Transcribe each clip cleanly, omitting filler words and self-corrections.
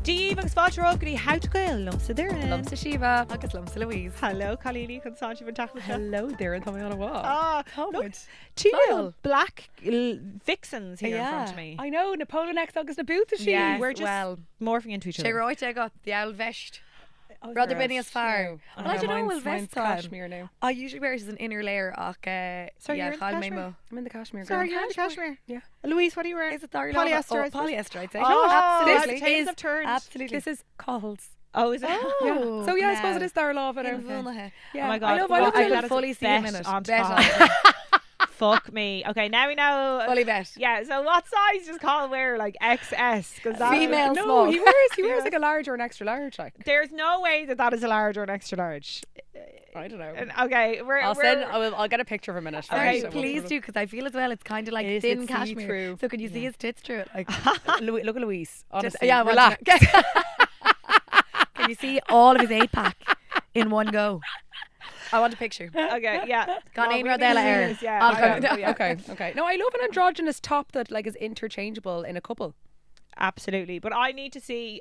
Díomh agus fáilteógaí housekeeping lumsa Darren. Lumsa Shiva agus lumsa Louise. Hello, Colleen, consáinte van tachlis. Hello there, Tommy on a walk. Look, two little black vixens here in front of me. I know, Napoleon X agus na booth is she. Yes, we're just morphing into each other. Sé roiite I got the old vest. Oh, Rather yes. been as far. Oh, I don't know, mine's vest cashmere on. now. I usually wear it as an inner layer. Sorry, you're in the chail cashmere? mo. I'm in the cashmere. Sorry, girl. you're in the cashmere. Yeah. Louise, what are you wearing? Is it Darry Polyester, I suppose. Polyester, I'd say. Oh, absolutely. the tables have turned. Absolutely. This is Coles. Oh, is it? Oh, So yeah, I suppose no. it is Darla Love. In Vulnahe. Yeah. Oh my God. I love Well, it. I that could is fully a see him bet in it. onto Bet Colin. on. Fuck me. Okay, now we know. Fully bet. Yeah, so what size does Colin wear? Like XS? Because Female. No, small. he wears like a large or an extra large. Like There's no way that is a large or an extra large. I don't know. And, okay, I'll get a picture of him in it. Okay, Okay, please do, because I feel as well it's kind of like Is thin it cashmere. see-through? So can you see his tits through it? Like, Look at Louise. Honestly, yeah, relax. can you see all of his 8-pack in one go? I want a picture. Okay, yeah. Got Well, Ain we Rodella need air. this, yeah. Okay. No, I love an androgynous top that like is interchangeable in a couple. Absolutely, but I need to see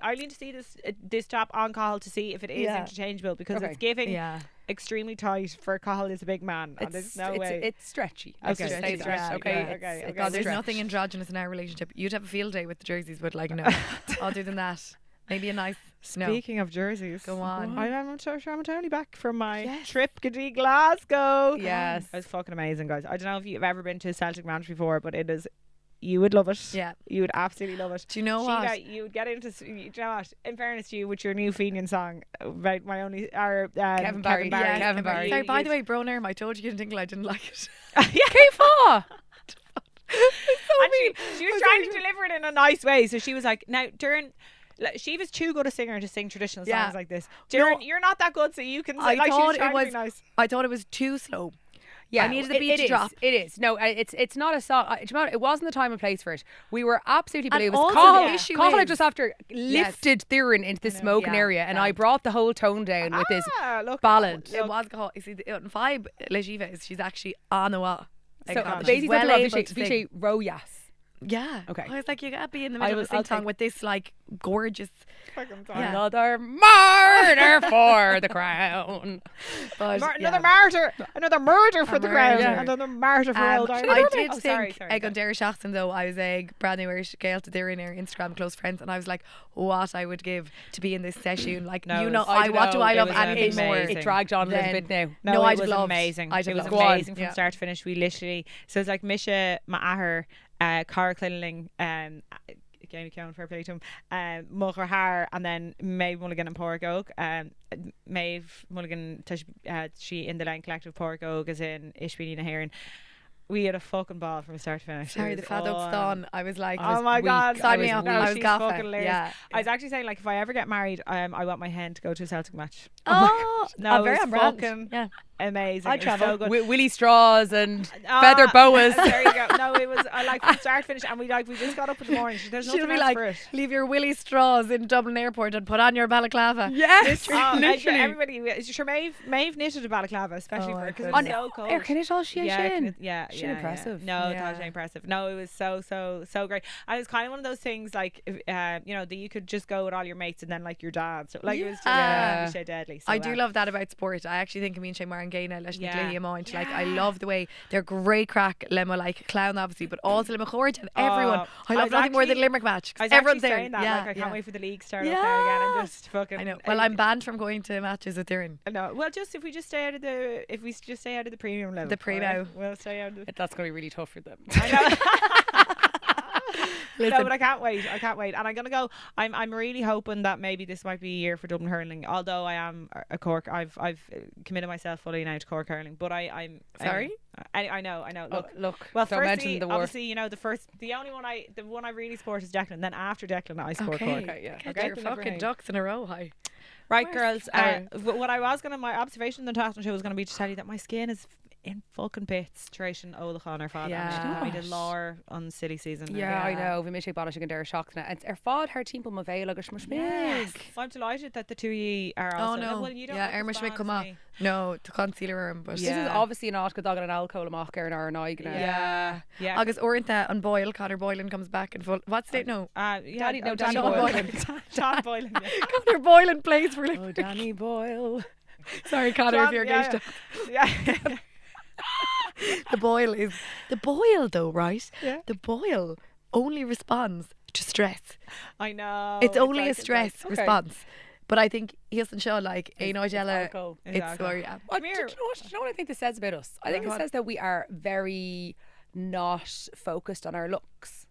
this top on Cahill to see if it is Yeah. interchangeable because Okay. it's giving Yeah. extremely tight for Cahill is a big man and there's no way. It's stretchy. Okay. Let's just say It's that. stretchy. Okay. Yeah, okay. God, It's there's stretch. nothing androgynous in our relationship. You'd have a field day with the jerseys, but like, no. Other than that, maybe a nice. No. Speaking of jerseys, Go on. I'm only back from my trip to Glasgow. Yes. It was fucking amazing, guys. I don't know if you've ever been to a Celtic match before, but it is. You would love it. Yeah. You would absolutely love it. Do you know Sheila, what? you would get into. Do you know what? In fairness to you, with your new Fenian song about my only. Kevin Barry. Yeah, Kevin Barry. Sorry, by the way, Broner, I told you you didn't think I didn't like it. K4. And she was trying to deliver it in a nice way. So she was like, now, Darren, she was too good a singer to sing traditional songs Yeah. like this. Darren, you're not that good, so you can I sing. Like, she thought was it trying to be was. nice. I thought it was too slow. Yeah, I needed the beat to drop. It is. No, it's not a song. It wasn't the time and place for it. We were absolutely And believe. It was also Cahill. the issue Cahill is- just after lifted Theron into the smoking Yeah, area, and I grand. brought the whole tone down with his Look, ballad. It was called. You see, the vibe, Lejiva is she's actually on the wall. So she's basically, well well able to sing. Vishay Royas. Yeah. Okay. I was like, you gotta be in the I middle will- of a sing I'll song take- with this like gorgeous. Yeah. Another martyr for the crown. But, Another murder for the crown. murder. Another martyr for old Ireland. I did Oh, think sorry. ag an Deireadh Seachtain though, I was a brand new Irish Gael to Darren our Instagram close friends, and I was like, what I would give to be in this session. Like, No, you it know, was- what do I it love was anything more? amazing. It dragged on a little Then- bit now. No, I'd it was have loved- amazing. I'd It have was loved- Go on. amazing from Yeah. start to finish. We literally, so it's like Misha Ma'ahar, Cara Clinling, Jamie Cowan, fair play to him, Mulcher Har, and then Maeve Mulligan and Porrick Oak. Maeve Mulligan, she in the Line Collective, Porrick Oak is in Ishbini Nahiran. We had a fucking ball from start to finish. Sorry, It the was fad all- done. I was like, Oh my God! Sign me up. No, I was she's gaffa. fucking hilarious. Yeah. I was actually saying, like, if I ever get married, I want my hen to go to a Celtic match. Oh, No, I'm it very was on brand. fucking Yeah. amazing. I It was travel. so good. Willie Straws and Ah, feather boas. There you go. No, it was like from start to finish, and we just got up in the morning. There's She'll nothing be else like, for it. leave your willy straws in Dublin Airport and put on your balaclava. Yes, Oh, and literally. everybody, sure, Maeve knitted a balaclava, especially Oh for my because it goodness. was so cold. Can it all she Yeah, in? yeah, impressive. No, Yeah. totally impressive. No, it was so great. And it was kind of one of those things like, you know, that you could just go with all your mates and then like your dad. So like it was just Yeah. so deadly. So, I do love that about sport. I actually think me and Shane Maran Gayna leis Yeah. na glí like I love the way they're great crack lemo like clown obviously, but also lemo chord and everyone. I love nothing more than actually- Limerick match. 'Cause I was everyone's actually there. saying that. Yeah, Like I can't wait for the league start Yeah. up there again and just fucking. I know. Well, I'm banned from going to matches with Darren. No, well, just if we just stay out of the premium level, The primo. we'll stay out of the. That's going to be really tough for them. I know. No, Listen. but I can't wait, and I'm gonna go. I'm really hoping that maybe this might be a year for Dublin hurling. Although I am a Cork, I've committed myself fully now to Cork hurling. But I'm Sorry? I know. Look. Well, don't mention firstly, the war. obviously, you know, the one I really support is Declan. Then after Declan, I support Cork. Okay, yeah. Get Okay. your fucking ducks in a row. Hi. Right, Where's girls. our- What I was gonna, my observation on the Tasman show was gonna be to tell you that my skin is in fucking bits duration Olachan ar fad. Yeah. We did lore on city season. Yeah, I know. Vi mis ball gan der shockna. It's fad her team ma bhaile agus much Yes. I'm delighted that the two of you are Oh also. no. Well, you don't Yeah, look as Ermish bad as come up. me. No, to concealer but This is obviously not good dog an alcohol amach ar an aig na. Yeah. Yeah. Agus orintha an Boyle, Connor Boylan comes back in full. What's it? No. Yeah, Danny- no, Danny Danny Boylan. Boylan. John Boylan. Yeah. Connor Boylan plays for like. Oh, Danny Boyle. Sorry, Connor, if you're engaged. Yeah. The Boyle though, right? Yeah. The Boyle only responds to stress. I know. It's only like- a stress okay. response. But I think he doesn't show like a Nigella. alcohol. It's alcohol. sorry, yeah. Do you know what I think this says about us? I think it What? says that we are very not focused on our looks.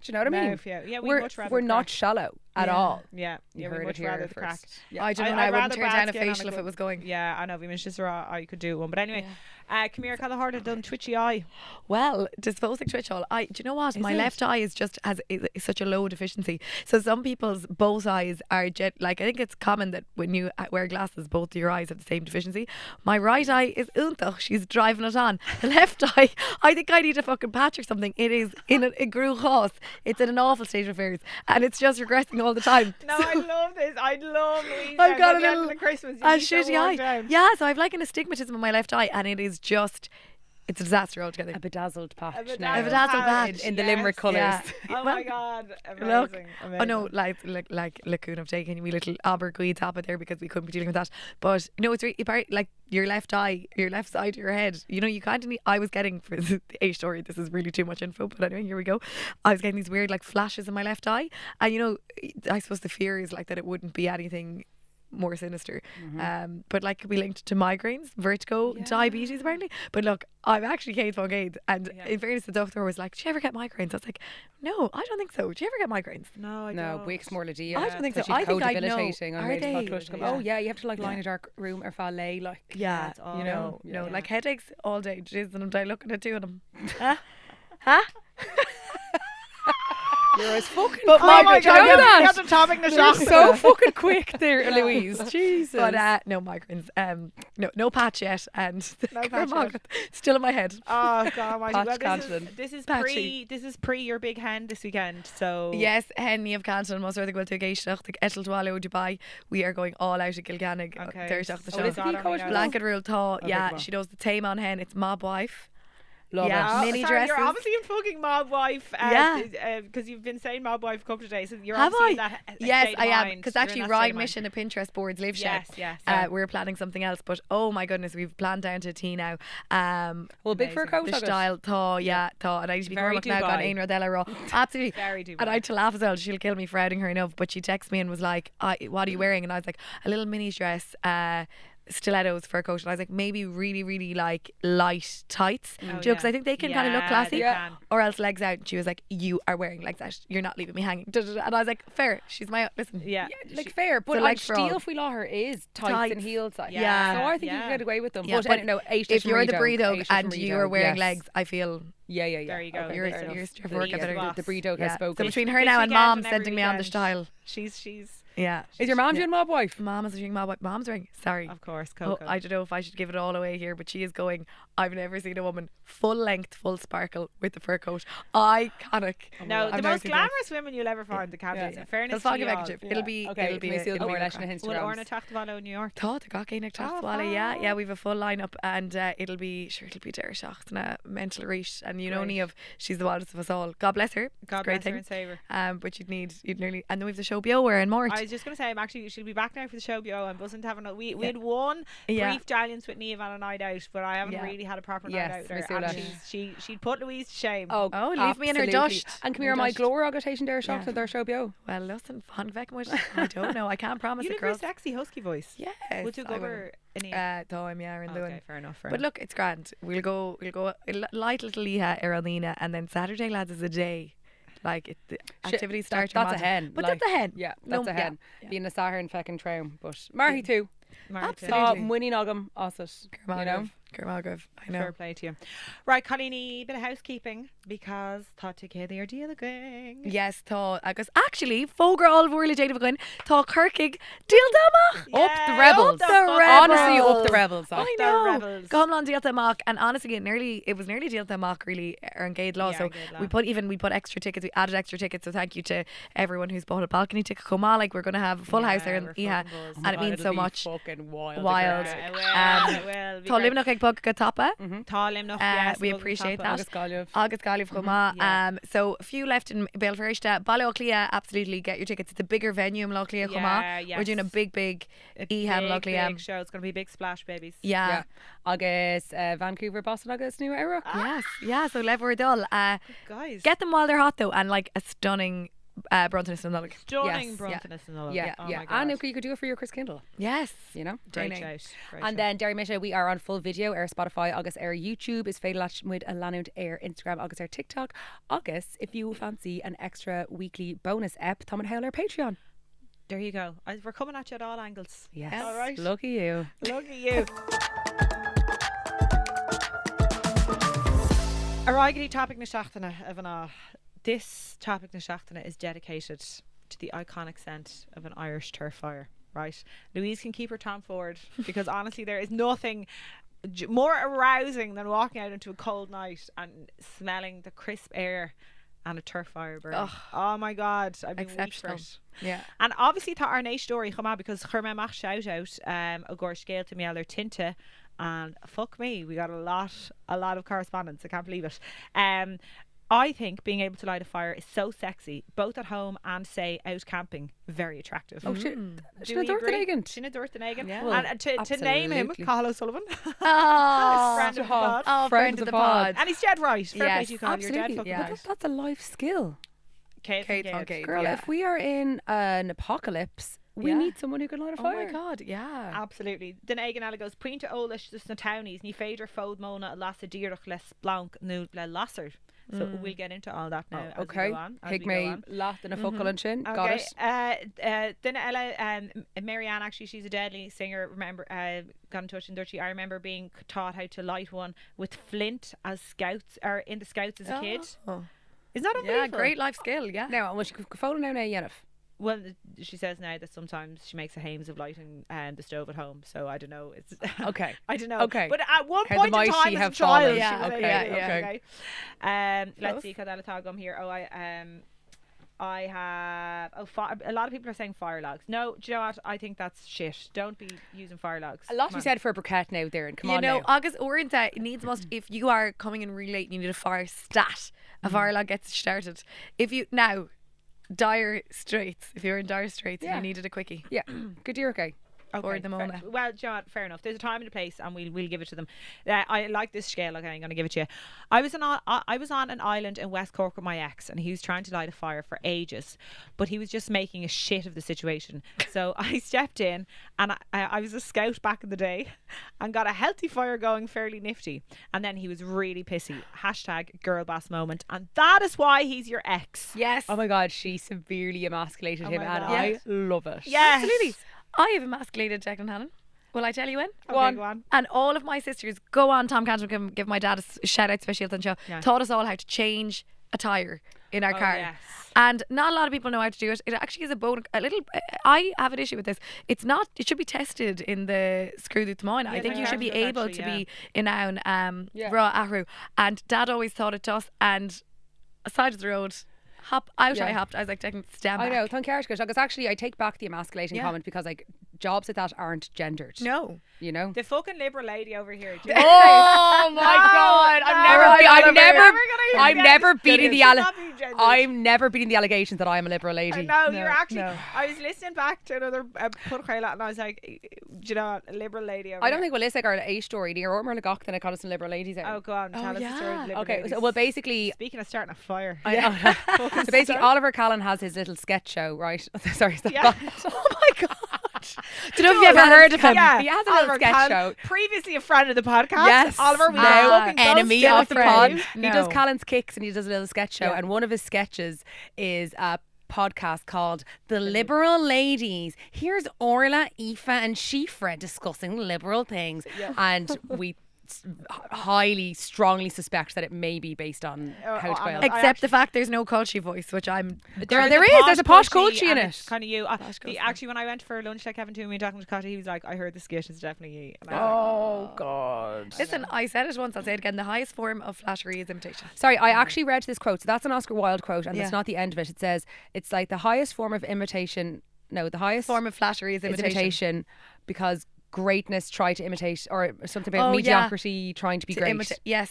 Do you know what I mean? Mouth, yeah, we'd we're much rather we're not crack. shallow at Yeah. all. Yeah, You yeah, we heard much it here rather the crack. first. Yeah. I don't know. I'd I wouldn't rather turn bad down a skin on a facial if good- it was going. Yeah, I know. We just I could do one, but anyway. Come here, Callahard had done twitchy eye. Well, dysphasic twitch all. Do you know what? My it? left eye is just is such a low deficiency. So some people's both eyes are like I think it's common that when you wear glasses, both your eyes have the same deficiency. My right eye is untach. She's driving it on. The left eye, I think I need a fucking patch or something. It is in a grew house. It's in an awful state of affairs, and it's just regressing all the time. No, I love this. I love Louise. I've got at a the end little of Christmas. a shitty eye. Yeah, so I've like an astigmatism in my left eye, and it is just it's a disaster altogether. A bedazzled patch. A now. bedazzled patch. in the yes. Limerick colours. Yeah. Oh my god, amazing. Look, amazing. oh no, like Lacoon have taken we little Abergwee top it there because we couldn't be dealing with that. But no, it's really like your left eye, your left side of your head. You know, you can't. I was getting for the A story. This is really too much info, but anyway, here we go. I was getting these weird like flashes in my left eye, and you know, I suppose the fear is like that it wouldn't be anything more sinister, but like could be linked to migraines, vertigo, diabetes apparently. But look, I'm actually Kate von Gade, and in fairness, the doctor was like, "Do you ever get migraines?" I was like, "No, I don't think so. Do you ever get migraines?" No, I No, don't. weeks more Lydia. I don't think so. I think I know. Co-debilitating. Are they? Oh yeah, you have to like lie in a dark room or lay like. Yeah, it's all- you know, Yeah. no, like headaches all day. Jeez, and I'm dying looking at two of them. Huh? You're as fucking. But quick. my Do you know God, that? That's the topic of the You're shock. so fucking quick there, Louise. Jesus. But no migraines. No patch yet, and No patch yet. still in my head. Oh god, my Patch well, Cantillon. this is Patchy. pre your big hen this weekend. So Yes, Henny of Canton, most of the go to Geishtach, the Etel Dwalo Dubai. We are going all out at Kilgannig. Okay. There's the Oh, show. is he coach? Blanket rule thaw. Okay, Yeah, come on. she does the tame on hen. It's mob wife. Love Yeah. it. Mini sorry, dresses. You're obviously in fucking mob wife. Yeah. Because you've been saying mob wife a couple of days. So you're Have obviously I? in that Yes, state of I am. mind. Because You're in actually, that Ryan state of mind. Mission, a Pinterest boards live shed. Yes. We're planning something else, but oh my goodness, we've planned down to a tea now. Well, big for a coach. The style thaw, thaw, and I need to be Very going now on Dubai. Ain Rodella raw. Absolutely. Very Dubai. And I had to laugh as well. She'll kill me for outing her enough. But she texted me and was like, "What are you wearing?" And I was like, "A little mini dress." Stilettos for a coat, and I was like, maybe really, really like light tights, Oh, because I think they can kind of look classy, they can. or else legs out. And she was like, "You are wearing legs out. You're not leaving me hanging." And I was like, "Fair." She's my listen. Yeah. Like fair, but So like legs for all. steel if we law her is tights Tights. and heel size. Yeah. So I think you Yeah. can get away with them. Yeah, but, but no, If you're the breed dog and you are wearing legs, I feel yeah. There you go. Okay, you're fair enough. you're working The better. boss. The breed dog Yeah. has spoken. So between her This now and weekend mom and every sending me on the weekend. style, She's yeah. Is your mom doing mob wife? Mom is doing mom's ring. Sorry. of course Oh, Coco. I don't know if I should give it all away here, but she is going. I've never seen a woman full length, full sparkle with the fur coat. Iconic. No, I've the never most seen glamorous women you'll ever find the cabbage. Yeah. In fairness They'll to fog you a all. handkerchief. It'll be. Okay, It'll be. can we see it'll be more a National crack. Will Instagrams? Orna talk to Vallo in New York? Tá the gachéine Oh, Walla, yeah, fab. we've a full lineup, and it'll be Dare Shacht and a mental reach, and you know Great. Niamh, she's the wildest of us all. God bless her. God great bless her thing. and save her. But you'd nearly, and then we've the show Bíodh in Mort. I was just going to say, she'll be back now for the show, Bio. I'm buzzing to have we had one Yeah. brief dalliance with Niamh on a night out, but I haven't Yeah. really had a proper Yes, night out we with saw her. that. And she'd put Louise to shame. Oh, leave me in her absolutely. dust. And come In here, her my dust. glory agitation there shocked Yeah. at their show bio. Well, listen, fan vecmuch. I don't know. I can't promise you it, have a very girls. sexy husky voice. Yes, We'll do I will. cover in Niamh. Time, yeah, in the Okay, one. fair enough. But look, it's grand. We'll go a light little Liha Eraldina, and then Saturday, lads, is a day. Like the activities start. That's a hen. But like, that's a hen. Yeah, No, that's a hen. yeah. Being a sahar and feckin' traum. But Marty too. Marty. Absolutely. Tá muine agam as it. You know? Gurmagov, I know. Fair play to you. Right, Colleen, bit of housekeeping because tá te céad ar díal going. Yes, tá agus actually fógra all bhórla déanamh goin tá Kirkig díal Up the rebels. Honestly, up the rebels. I the know. rebels. Gomlan díal amach, and honestly it was nearly díal amach really ar an Gade Law. Yeah, So an Gade Law. we put extra tickets. We added extra tickets. So thank you to everyone who's bought a balcony ticket. Come on, like we're gonna have a full house there in we're Iha, fucking buzzed. and it means so much. Fucking wild. Wild. Well, Tá limnach ag bug go tappa. Tá limnach, yes. We appreciate that. Agus Galliv. Agus Galliv Chuma. Yeah. So a few left in Belfirsta. Balloclia, absolutely get your tickets. It's a bigger venue in Lochlia Chuma. Yeah, We're doing a big Ihan Lochlia. big show. It's going to be a big splash, babies. Yeah. Agus Vancouver, Boston, agus New Era. Yes. Yeah. So Lever Dull. Guys. Get them while they're hot though, and like a stunning Bronteness and Nollaig. Stunning Yes, Bronteness and all of Yeah, that. Oh yeah. my God. And you could do it for your Chris Kindle, Yes. you know. Great Dana. shout. Great And shout. then Derry Misha, we are on full video, our Spotify, agus our YouTube is Féidir with a Lanud, our Instagram, agus our TikTok. Agus, if you fancy an extra weekly bonus ep, Tom and Hale our Patreon. There you go. We're coming at you at all angles. Yes. All right. Lucky you. Look at you. Aragidi topic na seachtainna of an This topic na seachtainna is dedicated to the iconic scent of an Irish turf fire. Right, Louise can keep her Tom Ford because honestly, there is nothing more arousing than walking out into a cold night and smelling the crisp air and a turf fire burn. Ugh. Oh my God, I've been weak for Exceptional. it. Yeah. And obviously tá our next story chuma because churma mach shout out a gore scale to me other tinte and fuck me, we got a lot of correspondence. I can't believe it. I think being able to light a fire is so sexy, both at home and say out camping. Very attractive. Oh, shit. Do She's a we agree? Dorthan She's a Dorthan. Yeah. And to name him, absolutely. Cathal O'Sullivan. Oh, Friend of the pod. oh, friend of the pod. And he's dead right. Fair play Yes, to you, Cathal. You're dead Absolutely. fucking yeah. right. That's a life skill. Kate Kate from on Kate. Kate. Girl, Yeah. if we are in an apocalypse, we Yeah. need someone who can light a Oh fire. my God, yeah. Absolutely. Den eigen ela goes Pointe Olish dus na townies ní féidir fód mona a lasadh díreach les blanc nu le lasser. So we'll get into all that now. Oh, okay. Hick me laughed in a focal and chin. Got Okay. it. Then Ella, Marianne, actually, she's a deadly singer. Remember, got in touch in Dutchy. I remember being taught how to light one with flint as scouts, or in the scouts as a kid. Oh. Isn't that Yeah, unbelievable? great life skill, yeah. Now, and when she phone now, Yennefer. Well, she says now that sometimes she makes a hames of lighting the stove at home. So I don't know. It's Okay. I don't know. Okay. But at one How the point in mighty time, as a have child, fallen. she Yeah, was okay, able- okay. Let's Close. see. Cadella here. Oh, I have. A lot of people are saying fire logs. No, do you know what? I think that's shit. Don't be using fire logs. A lot Come to on. be said for a briquette now there, and come You on know, now. August Orient it needs must if you are coming in really late and you need a fire stat, a fire log gets started. If you now dire straits, if you're in dire straits Yeah. and you needed a quickie. Yeah, good dear, okay. Or the Mona. Well, do you know what? Fair enough. There's a time and a place, and we'll give it to them. I like this scale. Okay, I'm going to give it to you. I was on an island in West Cork with my ex, and he was trying to light a fire for ages, but he was just making a shit of the situation. So I stepped in, and I was a scout back in the day, and got a healthy fire going fairly nifty. And then he was really pissy. # girl boss moment, and that is why he's your ex. Yes. Oh my God, she severely emasculated him, my and God. I love it. Yes. Absolutely. I have emasculated Declan Hannon. Will I tell you when? Okay, go on. And all of my sisters go on. Tom Cantor can give my dad a shout out, especially on show. Yeah. Taught us all how to change a tire in our car. Yes. And not a lot of people know how to do it. It actually is a bonus. I have an issue with this. It's not. It should be tested in the screw the mine. I Yeah, think the you should be carpet able actually, to yeah. be in own Yeah. raw ahru. And Dad always taught it to us. And aside of the road, hop out. Yeah. I hopped. I was like, taking stand I back. know, thank you, because actually I take back the emasculating Yeah. comment because like jobs like that aren't gendered. No. You know? The fucking liberal lady over here. Oh my God! I'm never beating the I'm never beating the allegations that I'm a liberal lady. No, you're actually. no. I was listening back to another podcast and I was like, do you know, a liberal lady. Over I don't here. think we'll listen to a story near Ormer Gach than I call us some liberal ladies out. Oh, go on, tell us the story. Of yeah. liberal Okay, ladies. so well basically Speaking of starting a fire. I know. So basically Oliver Callan has his little sketch show, right? Sorry, stop. Yeah. Oh my God. Do you know if you ever heard of him? Yeah, He has a little Oliver sketch Callan, show. previously a friend of the podcast. Yes. Oliver, we Now fucking don't enemy steal of it the from pod. you. He does No. Callan's Kicks and he does a little sketch show, Yeah. and one of his sketches is a podcast called The Liberal Ladies. Here's Orla, Aoife and Shifra discussing liberal things. And we highly, strongly suspect that it may be based on how to boil. Except the fact there's no culture voice, which I'm. There is. There's a posh culture in it. Kind of you. Actually, when I went for lunch, like Kevin to me talking to Cotty, he was like, "I heard the skit is definitely you." And I was like, God. Listen, I said it once. I'll say it again. The highest form of flattery is imitation. Sorry, I actually read this quote. So that's an Oscar Wilde quote, and Yeah. that's not the end of it. It says it's like the highest form of imitation. No, the highest Form of flattery is imitation. because greatness try to imitate, or something about Oh, yeah. mediocrity trying to be great. Yes.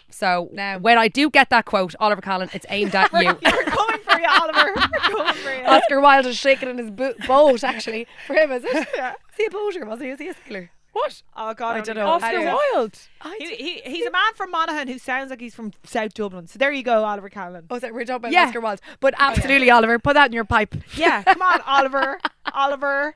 So Now- when I do get that quote, Oliver Callan, it's aimed at you. "You're coming for you, Oliver. We're coming for you." Oscar Wilde is shaking in his boat, actually. For him, is it? Yeah. Is he a boater? Was he? Is he a sailor? What? Oh God, I don't know. Oscar Anyway. Wilde. He's a man from Monaghan who sounds like he's from South Dublin. So there you go, Oliver Callan. Oh, so we're talking about Yeah. Oscar Wilde. But absolutely, Oliver, put that in your pipe. Yeah, come on, Oliver.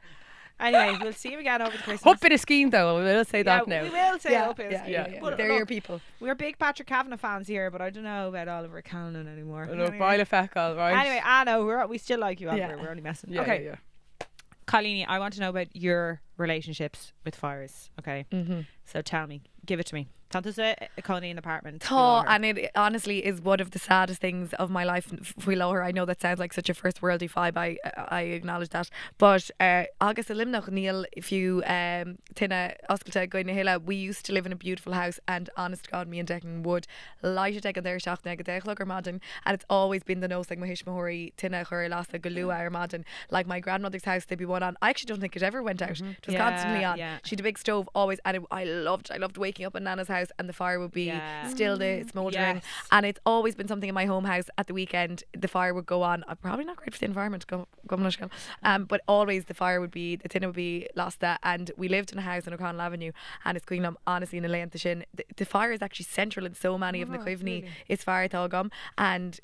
Anyway, we'll see him again over the Christmas. Up bit of scheme though. We will say that yeah, now. we will say up his. Yeah. But They're look, your people. We're big Patrick Kavanagh fans here, but I don't know about Oliver Callan anymore. Look, bíodh fecal, right? Anyway, I know we still like you, Oliver. Yeah. We're only messing. Yeah, okay, yeah. Colleenie, I want to know about your relationships with fires. Okay, Mm-hmm. so tell me, give it to me. Tanta's a Colleen in the apartment. And it honestly is one of the saddest things of my life. Below her, I know that sounds like such a first worldy vibe. I acknowledge that. But agus a limnach Neil, if you tina oscailta going to hilla, we used to live in a beautiful house, and honest to God, me and Declan would light it again there shaft neg dechlog madden, and it's always been the nose like mahish mahori tina chur lasa galua or madden. Like my grandmother's house, there'd be one on. I actually don't think it ever went out. It was Yeah, constantly on. yeah. She had a big stove always, and I loved waking up in Nana's house and the fire would be Yeah. still the smouldering. Yes. And it's always been something in my home house at the weekend. The fire would go on. Probably not great for the environment. But always the fire would be, the tin would be lasadh. And we lived in a house on O'Connell Avenue, and it's Queenlum, honestly, in the lane shin. The fire is actually central in so many of the Cuivney. It's fire Thalgum and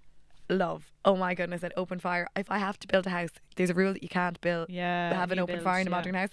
love. Oh my goodness, an open fire. If I have to build a house, there's a rule that you can't have an open fire in a modern house.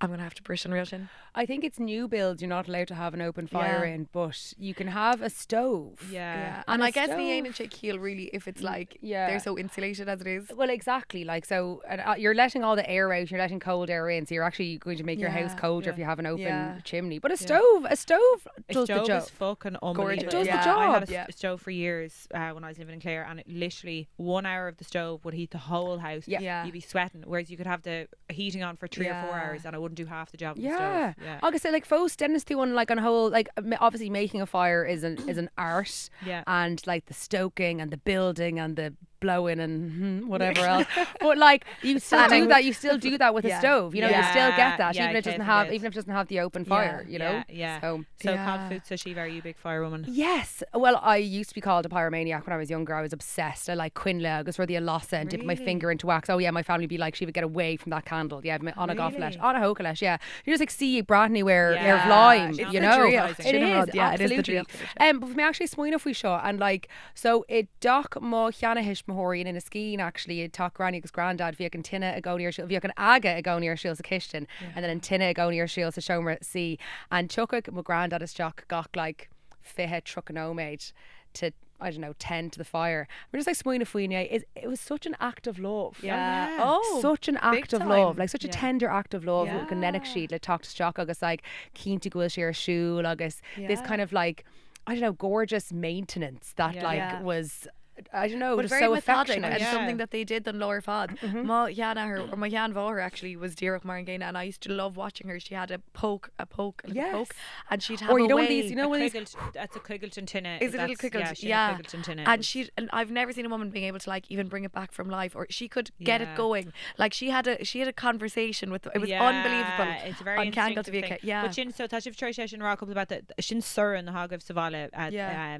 I'm gonna have to brush on real shin. I think it's new builds. You're not allowed to have an open fire Yeah. in, but you can have a stove. Yeah. And a I guess stove. the ain and shake heel really, if it's like Yeah. they're so insulated as it is. Well, exactly. Like so, and, you're letting all the air out. You're letting cold air in, so you're actually going to make your house Yeah, colder yeah. if you have an open Yeah. chimney. But a Yeah. stove A does the stove job. is fucking unbelievable. Gorgeous. It does the I had job. a Yeah. stove for years when I was living in Clare, and it literally 1 hour of the stove would heat the whole house. Yeah. You'd be sweating, whereas you could have the heating on for 3 or 4 Yeah. hours, and I wouldn't do half the job. Of Yeah. the stove. Yeah. Like I say, like faux Dennis doing like on a whole, like obviously making a fire is an art. Yeah. And like the stoking and the building and the blowing and whatever else. But like you still do that. You still do that with a Yeah. stove. You know, you still get that, Yeah, even if it okay, doesn't have, forget. even if it doesn't have the open fire. You know. Yeah. So. So, Yeah. Cod Food, so Shiva, are you a big fire woman? Yes. Well, I used to be called a pyromaniac when I was younger. I was obsessed. I like quinla, agus for the lasadh, and dipped my Really? finger into wax. Oh yeah, my family would be like, she would get away from that candle. Yeah, on a gofflesh, on a hokelesh. Yeah, you just like see brand new where Yeah. lime. It's You the know, drill. it Cinnamon is. yeah, it is the absolutely. drill. But for me, actually, smoin if we shot and like so it doc mo chianahish mahori in a skiing actually. It talk granny agus granddad via can tinna a go near shield via can aga a go near shields a kitchen and then in tinna a go near shields a shomer see and chuckuk my granddad is jock gach like fihe truck and omade to I don't know 10 to the fire. We're just like smoin if we it was such an act of love. Yeah. Oh, Such an act of time. love, like such a Yeah. tender act of love. Yeah. Like a nenach sheet, like talk to Stock agus like keen to go share a shoe, agus this Yeah. kind of like I don't know gorgeous maintenance that Yeah. like Yeah. was I don't know, it But was very so methodic affectionate. and Yeah. something that they did on Lower Fod. Ma Yana or my Jan Voher actually was Deireach Marangana, and I used to love watching her. She had a poke, like Yes. a poke, and she'd have Or a you know way. these, you know when these That's a Criggleton tinna. Is it a little That's- Criggleton? Yeah, she Yeah. had a Criggleton tinna. And I've never seen a woman being able to like even bring it back from life, or she could get Yeah. it going. Like she had a conversation with. It was Yeah, unbelievable. It's very on Kangol to instinctive be thing. yeah. But shin so touch of Troy session rock up about the shin sur and the hog of Savala. Yeah.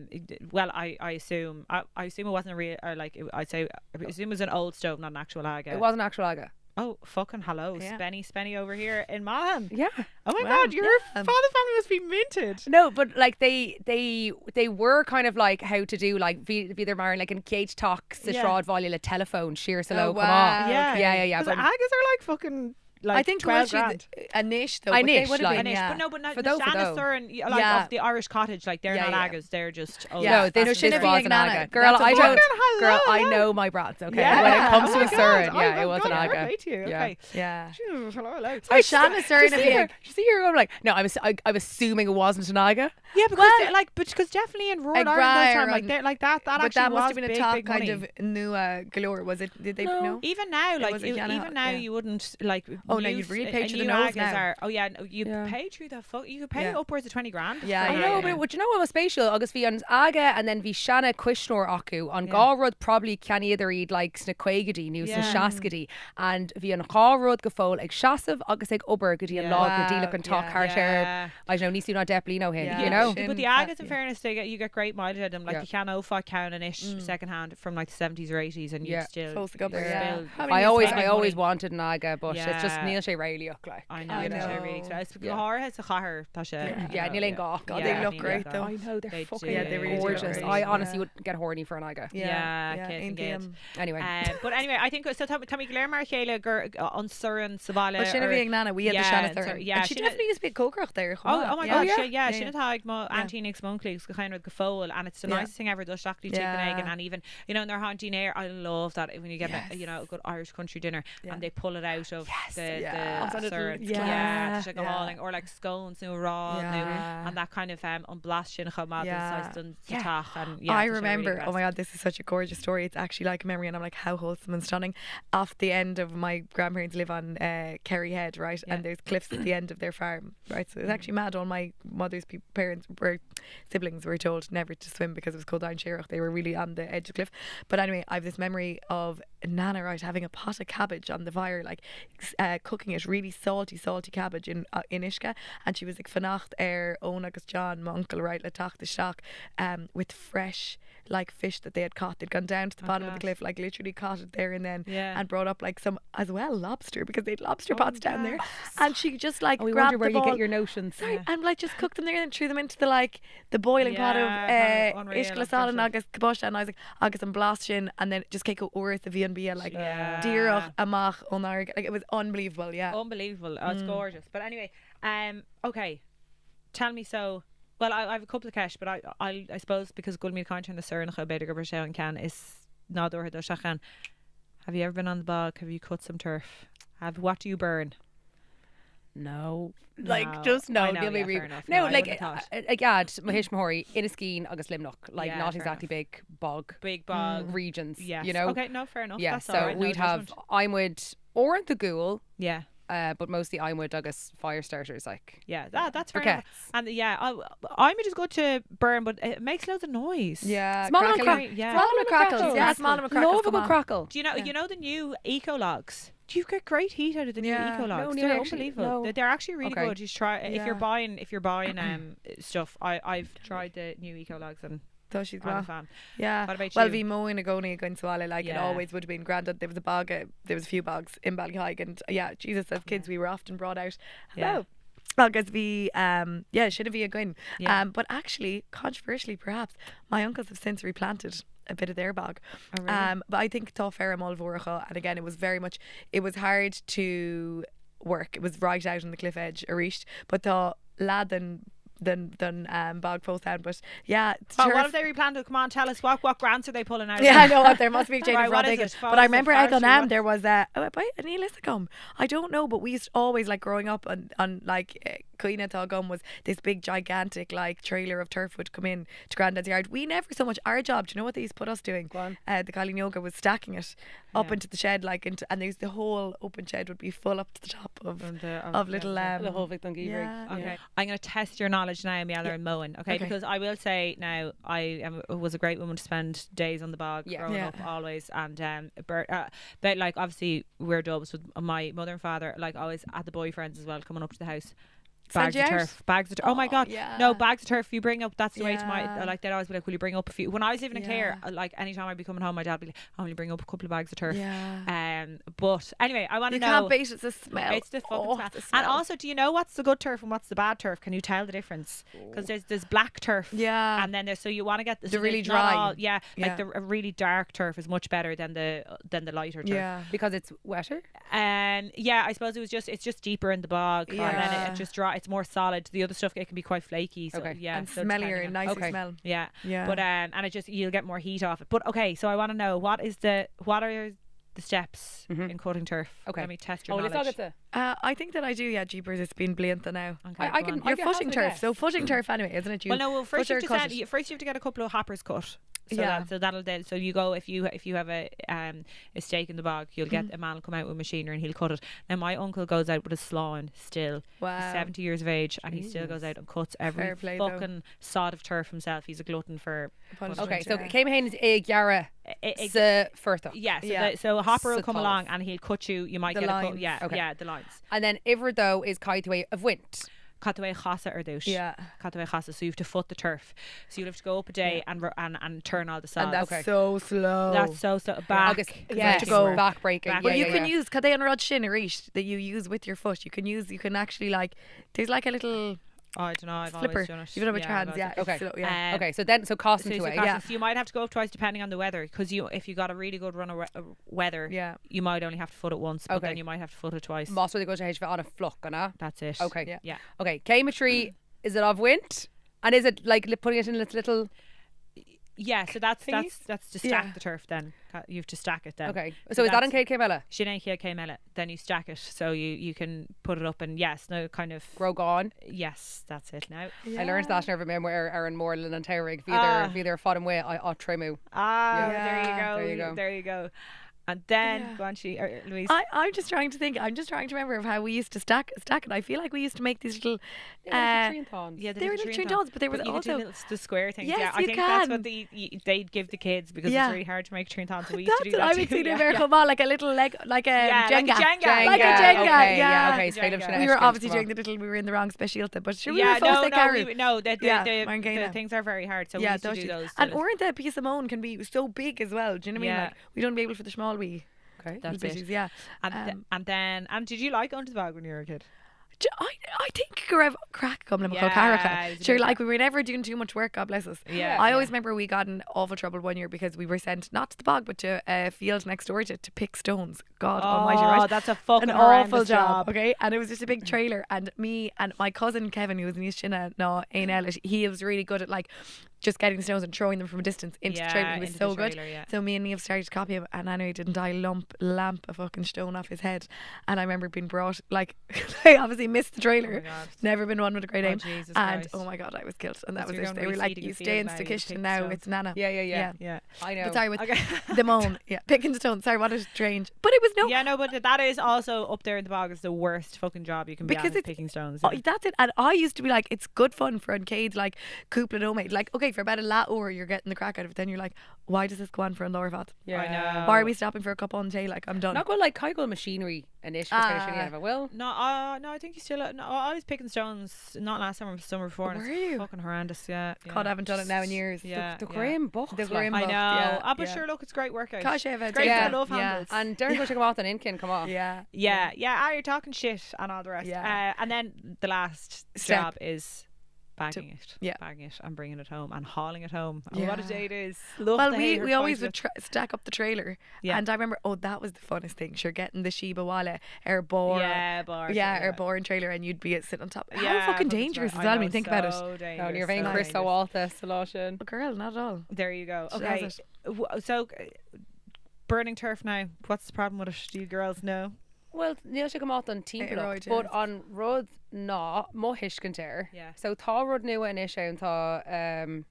Well, I assume I assume it wasn't a real or like I'd say I assume it was an old stove, not an actual aga. it was an actual aga. Oh fucking hello, Yeah. Spenny over here in Monaghan. Yeah. Oh my Wow, God, your yeah. father's family must be minted. No, but like they were kind of like how to do like be their marrying like in Cage talks the Yeah. Shroud Volley telephone sheer Oh, solo come wow. on. Yeah, Yeah. Because But agas are like fucking like I think 12 Welsh grand. is a niche though. A but they niche, would have like- been, Anish, yeah. but no, but not For the those, for Shanna those. Surin, like Yeah. of the Irish cottage, like they're Yeah, not yeah. Agas, they're just Yeah. No, this No, this shouldn't was be an a nana. aga. Girl, That's a I fucking don't. hello, Girl, I yeah. know my brats. Okay, Yeah. when it comes Oh to my a God, Surin, oh yeah, my it was God, an fair aga. play to you. Yeah. Okay. Yeah. Hello, hello. So Shanna Surin Do you see her going like, no, I'm assuming it wasn't an aga. Yeah, because Well, like, because definitely in rural like Ireland those Briar time, like and- they're like that. That but actually that must was have been a big, top big kind money. of new galore. Was it? Did they No. know? Even now, like was a Gianna- even now, yeah. you wouldn't like. Oh, no, new you'd really s- pay a through the new nose Agas now. are. Oh yeah, no, you Yeah. pay through the fuck. You could pay Yeah. upwards of 20 grand. Yeah, for I yeah, that. know, yeah. but you know what was spatial? Agus bhí an aga and then bhí Shanna Quishnor acu an Yeah. gárod probably can either eat like sna quaigadi nu Yeah. sna shaskadi and bhí an gárod go fóil ag shasav agus ag ober godi an Yeah. log go Wow, dílach an tá yeah. carter Yeah. I know nísú not definitely know him Yeah. you know Shin But the fat, Agas, in yeah. fairness, you get great mileage out of them. Like Yeah. you can OFA count an ish second hand from like the 70s or 80s, and you Yeah. still. Supposed to go there, you're yeah. still- How many I years always back? I Money. always wanted an aga but it's just Yeah. níl sé réili like I know, I they're know. really expensive. Yeah. Lahar has a chahar, tá sé. yeah níl ein gá God, Yeah, they look neither great though. though. I know they're They fucking do. Yeah, they really do look gorgeous great. I honestly Yeah. would get horny for an aga Yeah, yeah. kids ain't and they, kids. anyway But anyway, I think so. Tommy Claire Marchéla on Surin Savala. But Shinna Bhí Nana, we had the yeah, Shanna and so- Surin. yeah, And she Shinna- definitely used to be a co-croch there. Oh my yeah. God, yeah. yeah, yeah. Sinead Haig, mo Yeah. Antinix Moncleys, go kind of the foal, and it's the Yeah. nicest thing ever. Does actually chicken egg, Yeah. and even in their haunting air, I love that when you get a Yes. good Irish country dinner Yeah. and they pull it out of the Yeah. the Of the syrup. little- Yeah, it's yeah. like a hauling or like scones new raw Yeah. and that kind of unblast sin chamad Yeah. and Yeah. tach and yeah. I it's really remember, oh my best. God, this is such a gorgeous story. It's actually like a memory, and I'm like, how wholesome and stunning. Off the end of my grandparents live on Kerry Head, right? Yeah. And there's cliffs at the end of their farm, right? So it's actually mad. All my mother's parents were siblings were told never to swim because it was cold down Sherrock. They were really on the edge of the cliff. But anyway, I have this memory of Nana, right, having a pot of cabbage on the fire, like cooking it, really salty cabbage in Ishka, and she was like fanacht own agus John, my uncle, right, le tach the shock, with fresh like fish that they had caught. They'd gone down to the bottom of the class. cliff, like literally caught it there and then, Yeah. and brought up like some as well lobster because they'd lobster Oh, pots down there, and she just like we grabbed wonder where the you ball. get your notions Sorry, Yeah. and like just cooked them there and threw them into the boiling pot of Yeah, unreal, Ishka I'm lasadh and sure. agus kabosha, and I was like agus and blashin, and then just cake worth the V&B like Yeah. Dírach amach onarg, like it was unbelievable. Yeah. Unbelievable. Oh, it's gorgeous. But anyway, okay. Tell me so. Well, I have a couple of cash, but I suppose because Gulmi Concha and the Surnach a better and can is not or the Shachan. Have you ever been on the bog? Have you cut some turf? What do you burn? no No. like just no I know, you'll be yeah, re- fair enough. no I like wouldn't have thought. agad mahish mahori in a skeen agus limnock like Yeah, not fair exactly big bog Big bog. regions Yes. you know Okay, no, fair enough. yeah That's so all right. No we'd have judgment. I'm with or the ghoul Yeah. but mostly I'm with agus fire starters like Yeah, that's fair Okay. enough. And yeah, I'm just good to burn, but it makes loads of noise. Yeah, small and crackling. crackle Yeah. Small and crackles. crackles. Yeah, small and crackles. love a Come good on. crackle Do you know? Yeah. You know the new eco logs. Do you get great heat out of the new Yeah. eco logs? No, They're never actually- unbelievable. no. They're actually really Okay. good. You should try if Yeah. you're buying stuff. I've tried the new eco logs and So she's I'm a well. fan. Yeah. What about Well, you? we mow in Agoni against Swala, like it Yeah. always would have been granted. There was a bog, there was a few bogs in Ballyhaig, and yeah, Jesus, as kids we were often brought out. Yeah. Hello. Because we, should have been a gun. Yeah. But actually, controversially perhaps, my uncles have since replanted a bit of their bog. Oh, really? But I think tá fair Mulvorcha, and again, it was hard to work. It was right out on the cliff edge, Arish, but the lad than bog post down. But yeah, Oh, turf- what if they replanted? Come on, tell us what grants are they pulling out? yeah, I know what there must be a change Right, of what fraud is tickets. it? But What I is it? remember Forestry, Eglonam what? there was Neil Lissacum. I don't know, but we used to always like growing up on like Cuina Gum was this big gigantic like trailer of turf would come in to Grandad's yard. We never so much our job. Do you know what they used to put us doing? Go on. The Colleen Yoga was stacking it up Yeah. into the shed and there's the whole open shed would be full up to the top of little the whole Vic Dungy yeah. Okay, I'm going to test your knowledge now, Miela and Moen. Okay, Okay. because I will say now was a great woman to spend days on the bog Yeah. growing Yeah. up always, and but like obviously we're dubs with my mother and father, like always had the boyfriends as well coming up to the house. Bags you of out? turf. Bags of turf. Oh my God. yeah. No, bags of turf. You bring up, that's the way to my, Yeah. like, they'd always be like, will you bring up a few? When I was living in Clare, Yeah. like, anytime I'd be coming home, my dad would be like, I'm going to bring up a couple of bags of turf. Yeah. But anyway, I want to You know. can't beat it. It's the smell. It's the fucking Oh, smell. the And smell. also, do you know what's the good turf and what's the bad turf? Can you tell the difference? Because there's black turf. Yeah. And then there's, so you want to get The so really there's not dry. all- yeah. Yeah. Like the a really dark turf is much better than the lighter turf. Yeah. Because it's wetter. Yeah, I suppose it's just deeper in the bog, and then Yeah. it just dry. It's more solid. The other stuff, it can be quite flaky. So, Okay. yeah, And so smellier depending and on- nicer Okay. smell. Yeah, Yeah. but and it just, you'll get more heat off it. But okay, so I want to know what are the steps in cutting turf? Okay. Let me test your Oh, let's all knowledge. get the. I think that I do. Yeah, jeepers. It's been brilliant now. Okay, I go can. on. You're get footing half turf. of So footing turf anyway, isn't it? You Well, no. Well, first you foot have or to cut set, it. first you have to get a couple of hoppers cut. So Yeah. that'll then. So you go, if you have a stake in the bog, you'll get a man will come out with machinery and he'll cut it. Now my uncle goes out with a sláin still. Wow. He's 70 years of age and he still goes out and cuts every Fair play, though. fucking sod of turf himself. He's a glutton for Punishment, Okay, so yeah. came hen is a Gara it, furtha. yeah, so, Yeah. so a hopper will So come tall. along and he'll cut you. You might The get a cut. lines. Yeah, Okay. yeah, the lines. And then Iver though is kaitaway of wint. Cut away chasa or douche. Yeah. Cut away chasa. So you have to foot the turf. So you'll have to go up a day and turn all the sods. And that's Okay. so slow. That's so back. August, yeah, yes, go back breaking. back yeah, Well, yeah, you can yeah. use they on rod shin or each that you use with your foot. You can actually there's like a little Oh, I don't know. I've flipper. always done it. You've done it with your I've hands. always Yeah. done Okay. It's slow, yeah. it. Okay, so then cost So, into it's a it. cost- Yeah. so you might have to go up twice depending on the weather, because if you got a really good run of weather, Yeah. you might only have to foot it once, but Okay. then you might have to foot it twice. Most of the go to HV on a flock, na. That's it. Okay. Yeah. Yeah. Okay, chemistry is it of wint? And is it like putting it in its little? Yeah. So that's Thingies? that's to stack Yeah. the turf. Then you have to stack it. Then. Okay, so is that in Kate Kemela? Sinead Céimele, then you stack it, so you can put it up, and yes, no, kind of, Grow gone. yes, that's it now. I learned that never remember Aaron Moreland and Terrig. Ah. Either fought him way I trimu. Ah, Yeah. there you go. There you go. There you go. And then Yeah. go on, Louise. I'm just trying to think. I'm just trying to remember of how we used to stack it. I feel like we used to make these little. yeah, They the were tree little and dolls, but they were you could do also. little, the square things. Yes, yeah, I you think that's what can. they'd give the kids, because Yeah. it's really hard to make tree and so we used to That's do what that I would too. see the yeah. American ball, like a little leg, like a Yeah, Jenga. like a Jenga. Like a Yeah, Jenga, Okay, yeah. okay. Jenga. Caleb should We were ask obviously him, doing the little. We were in the wrong specialty, but sure, we Yeah, were supposed to no, carry. the Margana. things are very hard, so we Yeah, used to those do two. those. And little- orange piece of moan can be so big as well. Do you know what I mean? Yeah. Like we don't be able for the small wee. Okay. That's little it. bitties, yeah. And did you like going to the bog when you were a kid? I think crack coming Yeah, yeah, it was a sure, bit like we were never doing too much work, God bless us. Yeah, I yeah. always remember we got in awful trouble one year because we were sent not to the bog but to a field next door to pick stones. God almighty, right? that's a fucking An awful horrendous job, okay? And it was just a big trailer, and me and my cousin Kevin, who was in East China, no, Ain Ellis, he was really good at like just getting the stones and throwing them from a distance into the trailer. He was into so the good. trailer, yeah. So me and Neve started to copy him, and anyway, didn't I lamp a fucking stone off his head? And I remember being brought, like, I obviously missed the trailer. Oh my God. Never been one with a great Oh, name. Jesus And Christ. oh my God, I was killed. And that So was you're it. going They were like, reseeding you a stay field in now, you Stakishton pick now, stones. it's Nana. Yeah. Yeah. I know. But sorry, with Okay. the moan. Yeah, picking the stone. Sorry, what a strange. But it was no. Yeah, no, but that is also up there in the bog. Is the worst fucking job you can be Because at, is it's- picking stones. Oh, yeah. that's it. And I used to be like, it's good fun for kids like Coupla Nomade. Like, okay, for about a lat hour, you're getting the crack out of it. Then you're like, why does this go on for an hour? Yeah. I know. Why are we stopping for a cup on tea? Like, I'm done. Not good like Kyle machinery initially. Well, No, no, I think you still. No, I was picking stones not last summer, but summer before. And Were it's you? fucking horrendous. Yeah. God, I haven't done it now in years. Yeah. the yeah. Graham book. The Graham I book, know. yeah, But yeah. sure, look, it's great workout. Gosh, I've It's great Yeah, for the love yeah. handles. And Darren go check him out on Inkin. Come on. Yeah. Yeah. You're talking shit and all the rest. Yeah. And then the last Step. job is bagging it. yeah. Bagging it and bringing it home and hauling it home. Oh, what a Yeah. day it is. Love Well, the we haters always fight would stack up the trailer. Yeah. And I remember, that was the funnest thing. Sure, getting the Sheba Wale, our boar. Yeah, bar. Yeah, our boring trailer, and you'd be sitting on top. How Yeah, fucking dangerous right. is that? I know, mean, think about it. so dangerous, No, you're vein so Chris dangerous. Walter solution. Oh, girl, not at all. There you go. She Okay. has So, burning turf now. What's the problem with it? Do you girls know? Well, Neil should come out on team Right, but yes. on Rod na mo hiskenter. Yeah. So tá Rod nua in ishe and tá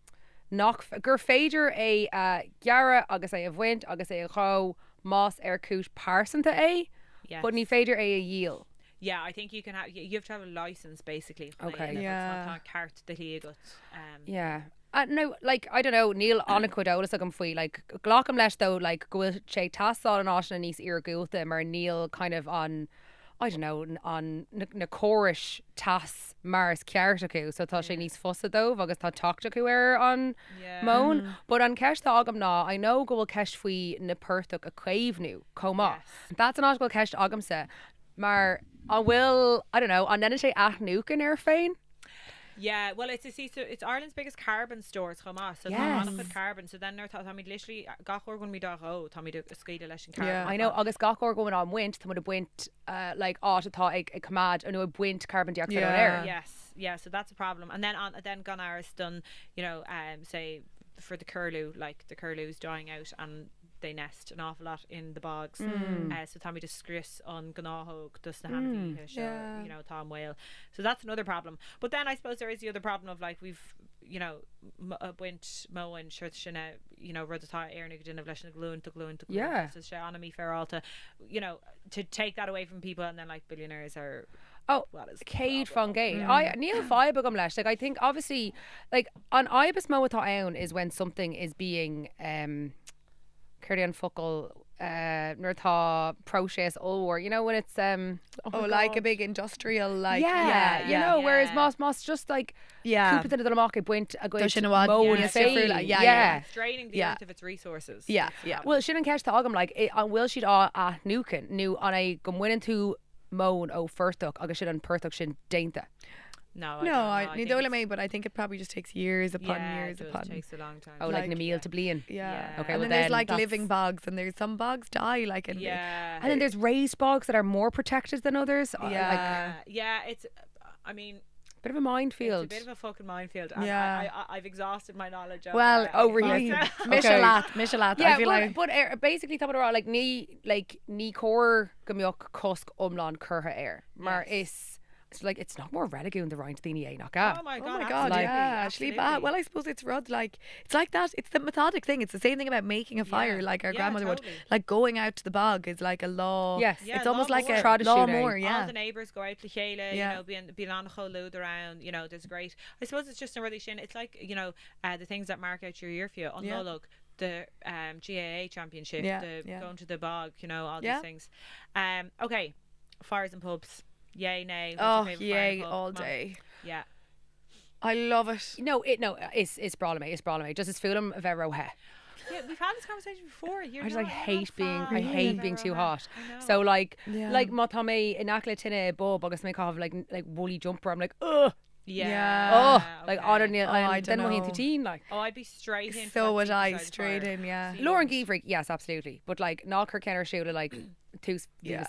knock gur féidir a Gara agus é a bhaint agus é a chó más cút parsanta é, Yes. but ní féidir é a yield. Yeah, I think you can have. You have to have a license basically. Okay. Yeah. It's not cart that he got. Yeah. No, like I don't know, Neil Anaquadolas agam fui like Glockham lesh though like go sé tasá an áisina níos ar gúilta mar Neil kind of on I don't know, on na chorish tas Mars ceartaú, so tá sé níos fusa dómh agus tá tachtaú an món. But an ceist agam ná, I know go bhfuil ceist faoi na pertach a chuimhnú comá. That's an áil ceist agamsa. Mar an bhfuil, I don't know, an nena sé athnúcan ar féin. Yeah, well, it's it's Ireland's biggest carbon stores, Hamas. So yes. With carbon. So then Tommy literally gachor going to be dog Tommy do a skate election carbon. Yeah, I know. August gachor going on wind. Tommy the wind like thought a command. I know a wind carbon dioxide on air. Yes, yeah. So that's a problem. And then Gunnar is done. You know, say for the curlew, like the curlew's dying out and they nest an awful lot in the bogs. So Tommy just scris on Gnáthóg dus na Hanfi, you know, Tom Whale. So that's another problem. But then I suppose there is the other problem of like we've, you know, went mowing shirt shinna, you know, rud atá airnig din of leis na glúin to glúin. Yeah. So she anami feralta, you know, to take that away from people and then like billionaires are. Oh, Cade from Gate. I Neil vibe agam leis. Like I think obviously like an ibis mow atá ann is when something is being Curdy focal nuirtá process or you know when it's like a big industrial like you know whereas Moss just like cúpla in the market went a good mow it's draining the earth of its resources. Well she didn't catch the agam like will she'd a nucan new on a go winning to moan o firtuch agus sin an pertuch sin dainta. No, I need only but I think it probably just takes years upon years upon. It takes a long time. Oh, like na meal to blian. Yeah. Okay. And well, then there's like living bogs, and there's some bogs die like. And then there's raised bogs that are more protected than others. It's. I mean. Bit of a minefield. It's a bit of a fucking minefield. And I've exhausted my knowledge. Well, really? Mishalat. Yeah, I feel but basically, talking about like ni core gamiok kosk umlan kurha air. Mar is. It's like it's not more relegate the Ryan Thini knock out. Oh my god, like, actually well I suppose it's rud like it's like that, it's the methodic thing, it's the same thing about making a fire like our grandmother would, like going out to the bog is like a law. It's almost like a law more. All the neighbours go out to Chéile, you know, being on the whole load around, you know, there's great, I suppose it's just a really shin, it's like, you know, the things that mark out your year for you on Nollaig, the GAA championship, the going to the bog, you know, all these things. Okay, fires and pubs. Yay, nay. Yay all day. Yeah. I love it. No, it's brawling. Just as film of Vero he. Yeah, we've had this conversation before. I hate being too hot. So like Matame in Aklatine Bob agus make off like woolly jumper. I'm like, ugh. Like on then when he's 13 like I'd be straight in. So would I straight in, Lauren Gievrig, yes, absolutely. But like knock her Kenner shoulder like two there's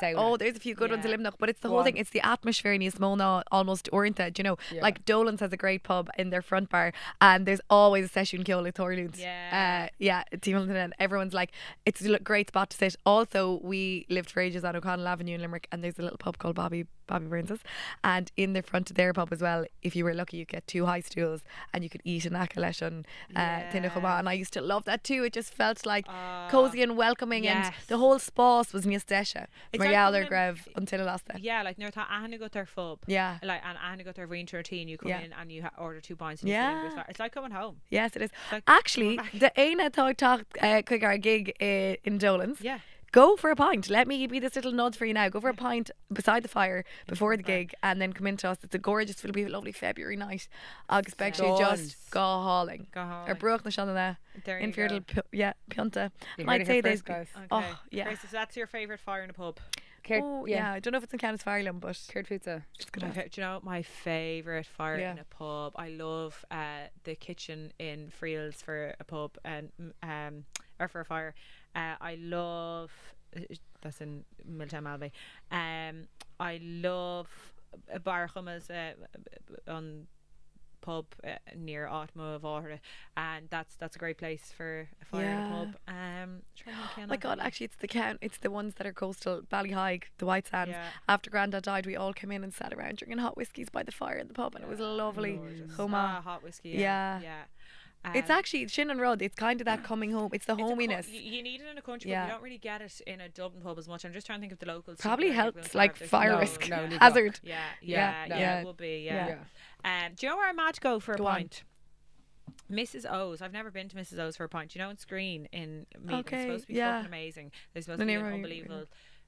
a few good ones in Limnock, but it's the whole thing, it's the atmosphere in Eastmona almost oriented, you know, like Dolan's has a great pub in their front bar and there's always a session Ceola Thorloons. And everyone's like, it's a great spot to sit. Also we lived for ages on O'Connell Avenue in Limerick and there's a little pub called Bobby Burns's, and in the front of their pub as well, if you were lucky you'd get 2 high stools and you could eat an acalesh on Tine Chuma, and I used to love that too. It just felt like cosy and welcoming, and the whole spás was Miastesha Marialler Grev until last day. Like near Ahna got their phub. Like and Ahna got their Reen 13, you come in and you order 2 pints and it's like coming home. Yes, it is. Like actually the Aina talk quick our gig in Dolan's. Go for a pint. Let me be this little nod for you now. Go for a pint beside the fire before the gig and then come into us. It's a gorgeous, it'll be a lovely February night. I'll expect you just go hauling. Or Brooke na Shanna there. In Feardal Pianta. Might say this. Guys. Okay. Grace, so that's your favourite fire in a pub? I don't know if it's in Canis Fireland, but Curd pizza. Do you know my favourite fire in a pub? I love the kitchen in Friels for a pub and or for a fire. I love that's in Miltown Malbay. I love Bar Chumas on pub near Atma of Áhara, and that's a great place for a fire in a pub. My God, actually it's the ones that are coastal, Ballyhaig, the White Sands. After Grandad died, we all came in and sat around drinking hot whiskies by the fire in the pub, and it was lovely. Hot whiskey. It's actually Shin and Rud, it's kind of that coming home, it's the hominess. You need it in a country, but you don't really get it in a Dublin pub as much. I'm just trying to think of the locals. Probably helps like fire risk hazard. It would be. Do you know where I'm at to go for a pint? Mrs. O's. I've never been to Mrs. O's for a pint. You know, in Screen in Meath, it's supposed to be fucking amazing. There's supposed to be an unbelievable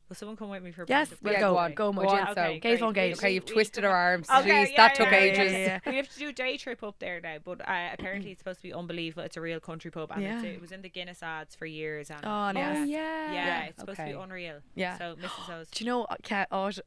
Will someone come with me for a Yes, pint of we'll bread? go go on. on. Go Go on, on, yeah. so. Okay, Gaze great. on gaze. Okay, you've twisted our arms. Okay, Jeez, yeah, that took yeah, ages. yeah. We have to do a day trip up there now, but apparently it's supposed to be unbelievable. It's a real country pub, and Yeah. it was in the Guinness ads for years. And Oh, Oh yes. yeah. yeah, it's supposed to be Okay. unreal. Yeah. So Mrs. those. Do you know,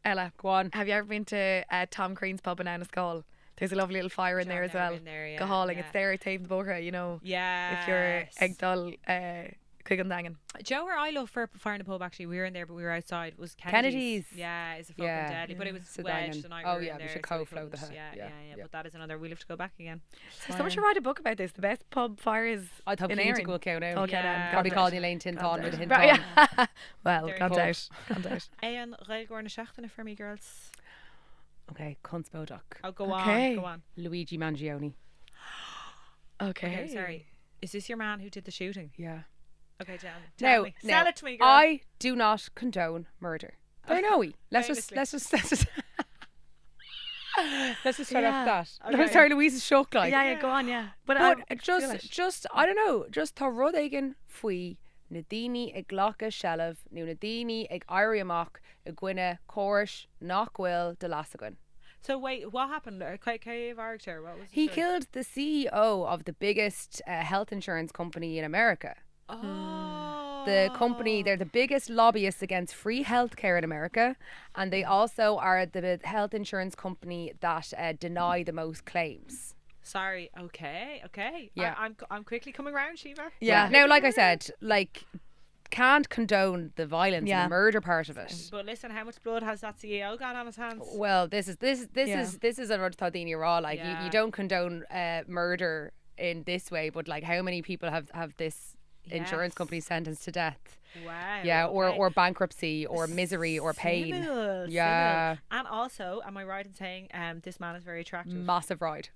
Ella, Go on. have you ever been to Tom Crean's pub in Enniscall? There's a lovely little fire in there as well. Go hauling. It's there at Taves Bocha, you know. Yeah. If you're Egdal, Quigandangan. Joe, where I love for fire in the pub, actually, we were in there, but we were outside. Was Kennedy's. Yeah, it's a fucking Yeah. deadly, but it was So wedged, dangin'. and I Oh, were yeah, in we there, should so we co-flow the couldn't- heck, yeah. yeah. But that is another. We'll have to go back again. There's so much to write a book about this. The best pub fires I thought in Keane to Erin. go count out. Okay, Yeah. then. Probably Gone calling out. Elaine Tinton Gone with a out. hint Right, on. yeah. Well, Very gone good. out. Gone out. Ayan Gailgorn Shachtana for me, girls. Okay, Cunts Bodoc. Oh, go Okay. on, go on. Luigi Mangione. Okay. Okay, sorry. Is this your man who did the shooting? Yeah. Okay, tell Now, me. Sell it to me, girl. I do not condone murder. But no, let's just Famously. let's just start off Yeah. with that. No, Okay. sorry, Louise is shocked like. Yeah, go on, yeah. But Just I don't know, just tá rud aigen faoi na daoine ag ghlacha shellah nó na daoine ag airí amach a gcuine córais nachhfuil de lasagan. So wait, what happened? Cave Archer, what was the He story? killed the CEO of the biggest health insurance company in America. Oh. The company, they're the biggest lobbyists against free healthcare in America, and they also are the health insurance company that deny the most claims. Sorry. Okay. Yeah. I'm quickly coming round, Shiva. Yeah. Now, like I said, like can't condone the violence Yeah. and the murder part of it. But listen, how much blood has that CEO got on his hands? Well, this is a rud thadini raw. Like Yeah. you don't condone murder in this way, but like how many people have this insurance Yes. company sentenced to death? Wow. Yeah, okay. or bankruptcy or misery or pain. Civil. Yeah. And also, am I right in saying this man is very attractive? Massive ride.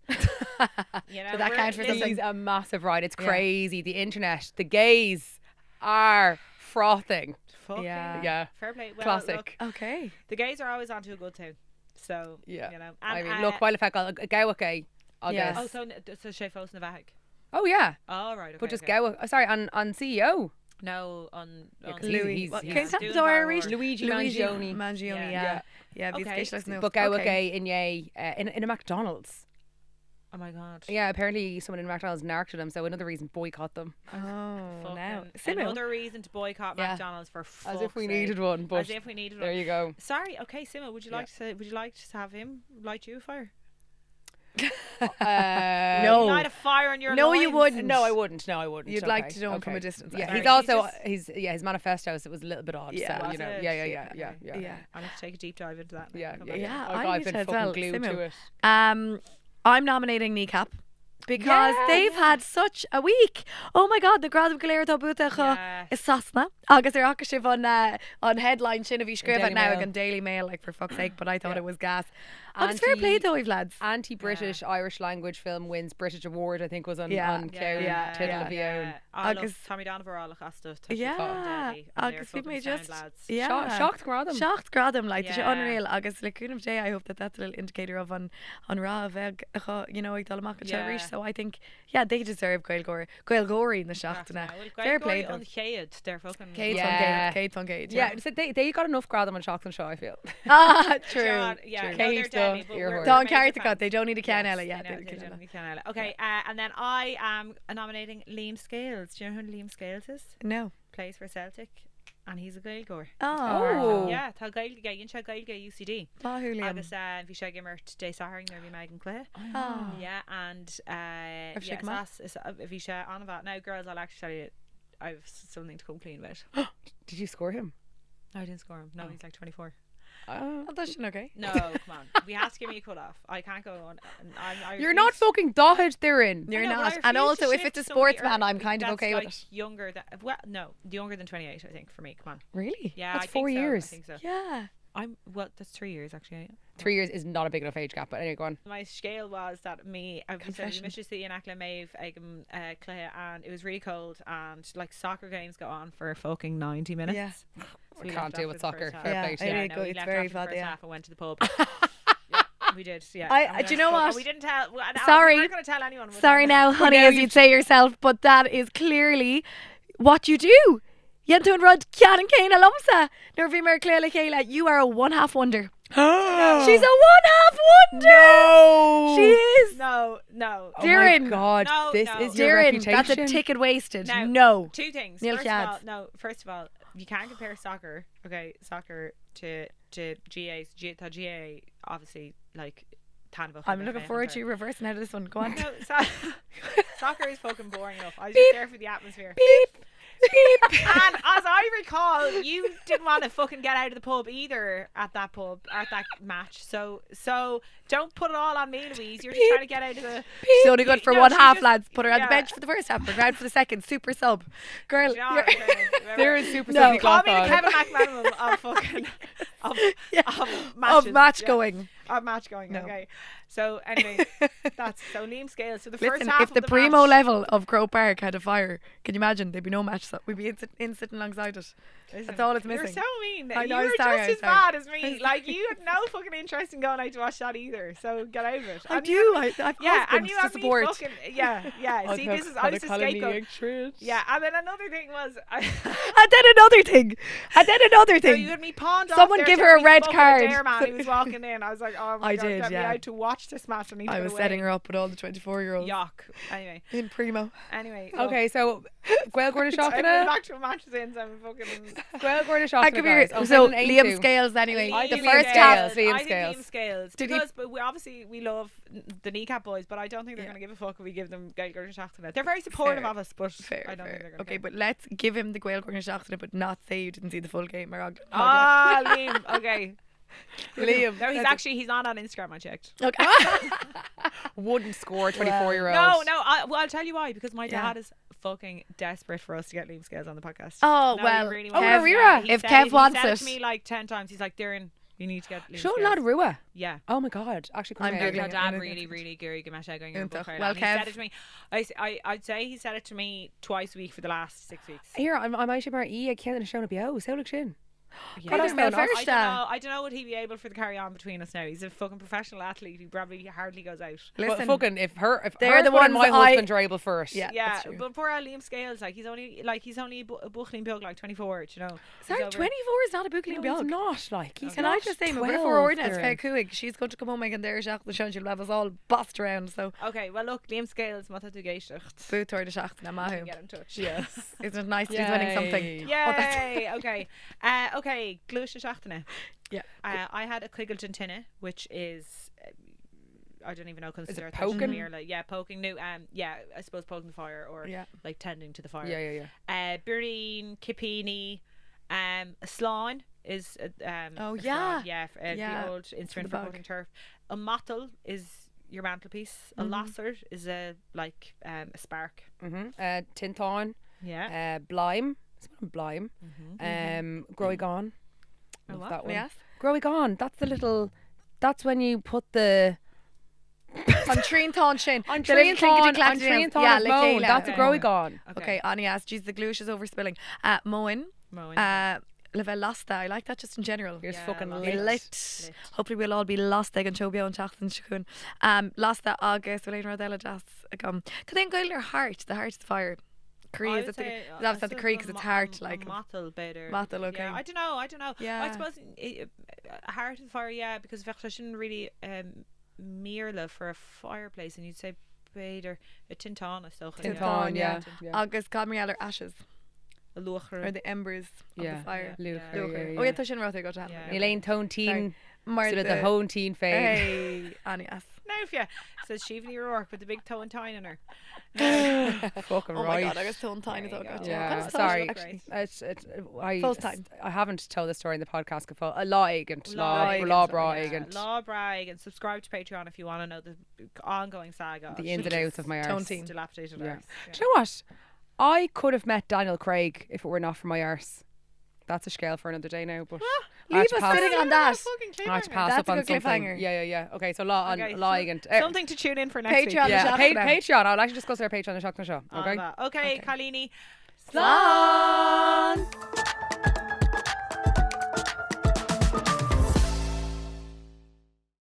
You know, Did that we're- count for listen, something? He's a massive ride. It's Yeah. crazy. The internet, the gays are frothing. fucking Yeah. Fair play. Well, Classic. Look, Okay. the gays are always onto a good tune. So, Yeah. you know. I And, mean, look, while the fact I'll go okay. Yes. Oh, so Shay Fos na bheag. Oh yeah, Oh, right. Okay, but just okay. go. Sorry, on CEO. No, on 'cause Louis. he's- What, he's Kate doing Tapdo our Irish? work. Luigi Mangione. Mangione, Yeah. yeah. Yeah, Okay. But go okay in in a McDonald's. Oh my god. Yeah, apparently someone in McDonald's narked them, so another reason boycott them. Oh, now. Fucking another reason to boycott Yeah. McDonald's for As fuck's if we sake. needed one, but As if we needed there one. you go. Sorry, okay, Simo, would you Yeah. like to have him light you a fire? No. Light a fire on your No, you loins? wount. No, I wouldn't. No, I wouldn't. You'd Okay, like to know him from okay. a distance, I Yeah, think. he's Right, also he his manifestos. It was a little bit odd. Yeah. so, Was you know, it? yeah. Yeah. I'm going to take a deep dive into that now. Yeah, Come yeah, back. Yeah, Like, I I've need been to as fucking well. glued Simo. to it. I'm nominating Kneecap because Yes. they've had such a week. Oh my god, the Gradam Galéir Tá Bútacha Yes. is sasna. Agus ar aca sibh on headline sin a bhí scríobh Daily now Mail. ag Daily Mail, like for fuck's sake, but I thought Yeah. it was gas. And it's fair play though, we've lads. Anti-British Irish language film wins British award. I think was on Yeah. Ceann Yeah. Tittle of Yeah. Agus- Tommy Donovan all the stuff. Yeah, agus bhí mé just Shocked Gradam. Shocked Gradam, like Yeah. unreal. Agus le cúnam day, I hope that's a little indicator of on rá bheith you know, ag dalamach Yeah. so I think they deserve Gailgóirí in the Seachtainna. Fair play though. on Chéad, they're fucking Kate Yeah. von Gate. Yeah, so they got enough Gradam on Shocked and Show, I feel. True. God, yeah, true. no, Katie they're stuff, deadly, but ear we're horse. Don major Carrot fans. they don't need a Canella, Yes, yeah. they they don't don't need need a Canella. Okay, and then I am nominating Liam Scales. Do you know who Liam Scales is? No. Plays for Celtic, and he's a Gaelgore. Oh. Yeah, tá Gaelge, inse Gaelge UCD. Liam. Agus bhí sé gimmert dé saharing nar bhí Megan Clare. Oh. Yeah, and I've yeah, shaken my- bhí sé on about. Now, girls, I'll actually tell you, I've something to come clean about. Did you score him? No, I didn't score him. No, he's like 24. Oh, that's okay. No, come on. We have to give me a cut off. I can't go on. I You're not fucking Dahid therein. You're I know, but not. I And refuse also, to if shift it's a somebody sportsman, I'm early. kind of That's okay like with it. Younger than younger than 28, I think, for me. Come on. Really? Yeah, That's I think 4 so, years. I think so. Yeah. That's 3 years actually. 3 years is not a big enough age gap, but anyway, go on. My scale was that I Confession. missed to see in Ackland Maeve Clay, and it was really cold, and like soccer games go on for fucking 90 minutes. Yeah. So I we can't left deal with after the soccer. first Fair half. play to I you. really no, go- we it's left very after the bad, first yeah. half and went to the pub. Yeah, we did. Yeah. Do you know what? We didn't tell. Sorry. We weren't going to tell anyone. Sorry now, honey, now as you'd say yourself, but that is clearly what you do. Yentún rud cean céine lomsa. Nor bhí mar cléile chéile. You are a one-half wonder. She's a one-half wonder. No. She is. No. Oh Darren. my God, No, this no. is your Darren, reputation. that's a ticket wasted. Now, No. Two things. Neil First of all, you can't compare soccer, soccer to GAs. GA, obviously, like, I'm looking forward to you reversing out of this one. Go on. No, soccer is fucking boring enough. I was just there for the atmosphere. Beep. And as I recall, you didn't want to fucking get out of the pub either at that match. So don't put it all on me, Louise. You're just trying to get out of the. She's only good for No, one she half, just- lads. Put her on the yeah. bench for the first half, put her out for the second. Super sub. Girl, You know, you're- There is super No. silly Call cloth me the on. Kevin McManaman of fucking of of matches. match Yeah. going. Of match going. No. Okay. So anyway, that's so Liam Scales. So the first Listen, half if the of primo match, level of Croke Park had a fire, can you imagine? There'd be no match. So we'd be in sitting alongside it. Listen, That's all it's You're missing. so mean. I know, You I'm were sorry, just I'm as sorry. bad as me. Like you had no fucking interest in going out to watch that either. So get out of it. I And do. you- I've Yeah, and husbands you to had me support. fucking yeah. See, this is I was the scapegoat. Yeah, and then another thing was, And then another thing. so you had me pawned off. Someone there give to her a me red fucking card. Dare man, he was walking in. I was like, oh my I God, did, get me yeah. out to watch this match. I need to I get was away. setting her up with all the 24-year-olds Yuck. Anyway, in primo. Okay, so Gail Gordon I'm Shockana. back to a match since I'm fucking. Gail Gordon And Shockana. come here. guys. So I'm saying Liam an 8-2. Scales anyway. I The think first Liam half. Scales. Liam I think Scales. Liam Scales. Did he- Because but we love the kneecap boys, but I don't think they're Yeah. going to give a fuck if we give them Gail Gordon Shockana. They're very supportive Fair. of us, but Fair, I don't think they're going to. Okay, but let's give him the Gael Gordon Shockana, but not say you didn't see the full game. Ah, Liam. Okay. Liam. No, he's not on Instagram. I checked. Okay. Wouldn't score 24-year-old. No. I'll tell you why. Because my Yeah. dad is fucking desperate for us to get Liam Scales on the podcast. Oh, No, he well, really Kev- wants it. Rira. He If said Kev it- wants he said it. to me like 10 times. He's like, Darren, you need to get Liam Show Scales. lad Rua. Yeah. Oh my God. Actually, I'm come Yeah, here. Googling my it. dad I'm really, Googling really Gary Gamasha going Well, Well, he said Kev. it to me. I'd say he said it to me twice a week for the last 6 weeks. Here, I'm actually mar I can't show a bio. So look shin. Yeah. God, that's Mel fair enough. First, I don't know would he be able for the carry on between us now. He's a fucking professional athlete who probably hardly goes out. But Listen, fucking if they're the one and ones my I- husband are able first. Yeah. Yeah, that's true. but poor old Liam Scales, he's only a buchling bug, like 24, you know. sorry, He's over- 24 is not a bookling No, he's biog. not like he's Can not I just say, we're 12, for ordinance, Darren. fair cooig. She's going to come home and there Jacques the show. She'll have us all bossed around. So, Okay, well look, Liam Scales, mata tu geishacht. boot or the shaft na mahu. Get in touch. Yes. Isn't it nice? He's winning something. Yay. Yay! Okay. Okay, Glusha Shachtana. Yeah. I had a Quiggleton Tinne, which is I don't even know Is it consider poking? Yeah, poking. No, yeah, I suppose poking the fire or Yeah. like tending to the fire. Yeah. Bireen, Kipini, a slán is Oh, a yeah. slán, yeah, Yeah, the old instrument the for bug. cutting turf. A mottle is your mantelpiece. A lasadh is a spark. Tinton. Yeah. Blime. It's not Blime. Growy Gone. A Love what? that one. Yes. Growy Gone. That's the little. That's when you put the. On Treen Thon Shin. On The little clinkety-clackety on Treen sounds. Yeah, Thon Michaela. That's a Okay. Growy Gone. Okay, Annie asked, geez, the gluish is overspilling. Moen. Mowing. Level Lasta. I like that just in general. Here's Yeah, fucking love Be it. lit. lit. Hopefully we'll all be lost egg and chobio and chachtan shukun. Lasta August, Elaine Rodella Jas. Can then go your heart, the heart of the fire. Cree is that's not the Cree because it's heart like Mottle better. Mottle, okay. Yeah, I don't know. Yeah. I suppose a heart of fire, yeah, because I shouldn't really mirla for a fireplace, and you'd say better a tintan or something. Tintan, yeah. yeah. August Cadmiel or ashes A luchar. or the embers of Yeah. the fire. Yeah. Luchar. Oh yeah, Tushin Rother got to have Yeah. it. Elaine Tone Teen. Mar Sort of the hone teen fade. Hey, Annie ass. Now if you says Shivani O'Rourke with the big toe and tine in her. Fucking Oh right. my god, I got so tiny There so you good. go. Yeah, Kind of sorry. actually. It's I Full time. I haven't told the story in the podcast before. A Laig and Laig and Law stuff, Brag Yeah, and Law Brag, and subscribe to Patreon if you want to know the ongoing saga. the ins and outs of my Tone arse. teen. Dilapidated Yeah. arse. Do you know what? I could have met Daniel Craig if it were not for my arse. That's a scale for another day now, but I had Leave to us pass- sitting on that. I had to pass That's up a on good something. cliffhanger. Yeah. Okay, so Law Okay, and Laig and Something to tune in for next Patreon. week. yeah, Shock them. Patreon. I'll actually discuss our Patreon and Shock the Show. On Okay. that. Okay, Kalini. Slán.